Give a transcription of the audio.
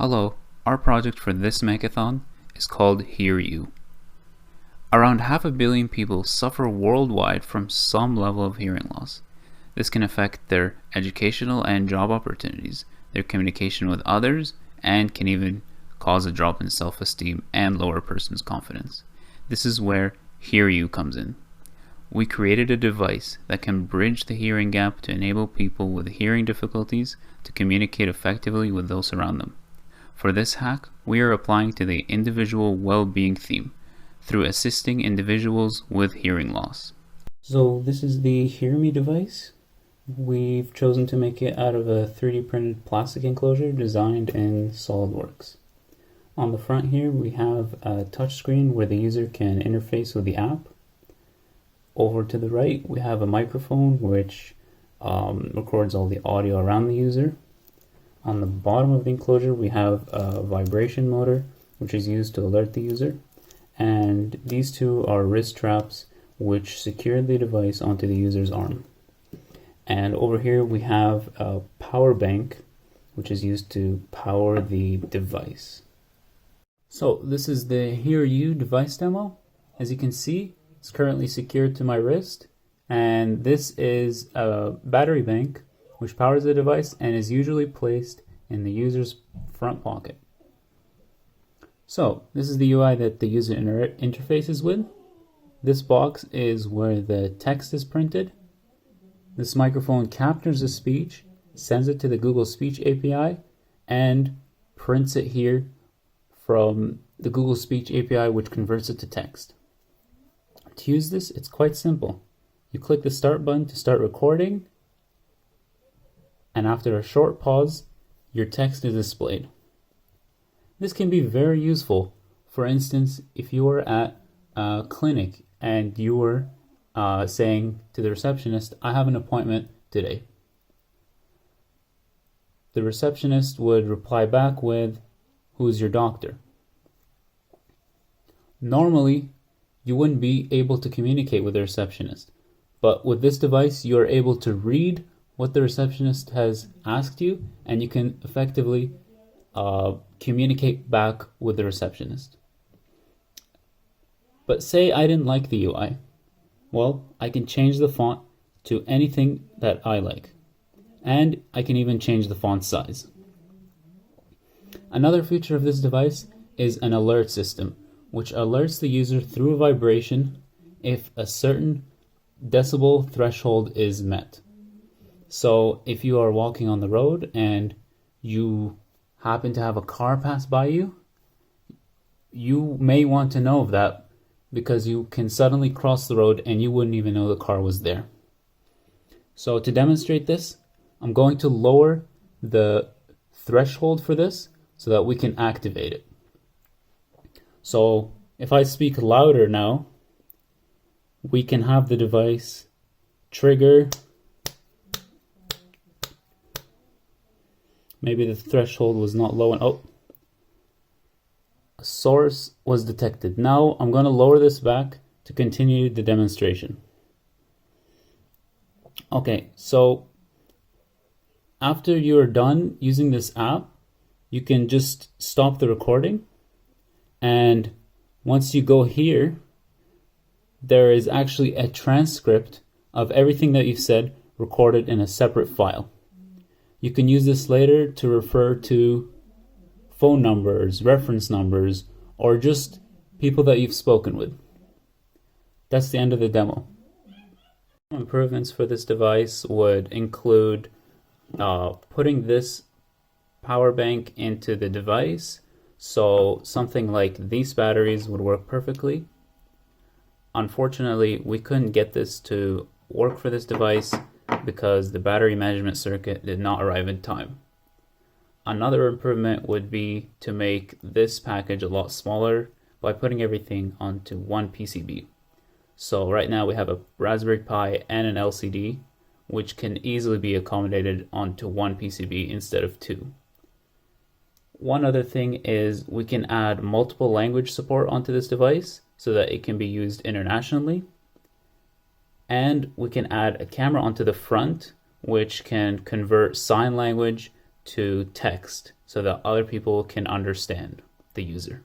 Hello, our project for this Mechathon is called HearU. Around 500 million people suffer worldwide from some level of hearing loss. This can affect their educational and job opportunities, their communication with others, and can even cause a drop in self-esteem and lower a person's confidence. This is where HearU comes in. We created a device that can bridge the hearing gap to enable people with hearing difficulties to communicate effectively with those around them. For this hack, we are applying to the individual well-being theme through assisting individuals with hearing loss. So this is the HearMe device. We've chosen to make it out of a 3D printed plastic enclosure designed in SolidWorks. On the front here we have a touchscreen where the user can interface with the app. Over to the right we have a microphone which records all the audio around the user. On the bottom of the enclosure we have a vibration motor which is used to alert the user, and these two are wrist straps which secure the device onto the user's arm. And over here we have a power bank which is used to power the device. So this is the HearU device demo. As you can see, it's currently secured to my wrist, and this is a battery bank which powers the device and is usually placed in the user's front pocket. So this is the UI that the user interfaces with. This box is where the text is printed. This microphone captures the speech, sends it to the Google Speech API, and prints it here from the Google Speech API, which converts it to text. To use this, it's quite simple. You click the start button to start recording, and after a short pause, your text is displayed. This can be very useful. For instance, if you are at a clinic and you were saying to the receptionist, I have an appointment today. The receptionist would reply back with, who's your doctor? Normally, you wouldn't be able to communicate with the receptionist, but with this device, you are able to read what the receptionist has asked you, and you can effectively communicate back with the receptionist. But say I didn't like the UI. Well, I can change the font to anything that I like, and I can even change the font size. Another feature of this device is an alert system, which alerts the user through a vibration if a certain decibel threshold is met. So if you are walking on the road and you happen to have a car pass by you, you may want to know of that because you can suddenly cross the road and you wouldn't even know the car was there. So to demonstrate this, I'm going to lower the threshold for this so that we can activate it. So if I speak louder now, we can have the device trigger. Maybe the threshold was not low enough. Oh, a source was detected. Now I'm going to lower this back to continue the demonstration. Okay, so after you're done using this app, you can just stop the recording. And once you go here, there is actually a transcript of everything that you've said recorded in a separate file. You can use this later to refer to phone numbers, reference numbers, or just people that you've spoken with. That's the end of the demo. Improvements for this device would include putting this power bank into the device, so something like these batteries would work perfectly. Unfortunately, we couldn't get this to work for this device because the battery management circuit did not arrive in time. Another improvement would be to make this package a lot smaller by putting everything onto one PCB. So right now we have a Raspberry Pi and an LCD, which can easily be accommodated onto one PCB instead of two. One other thing is we can add multiple language support onto this device so that it can be used internationally. And we can add a camera onto the front, which can convert sign language to text so that other people can understand the user.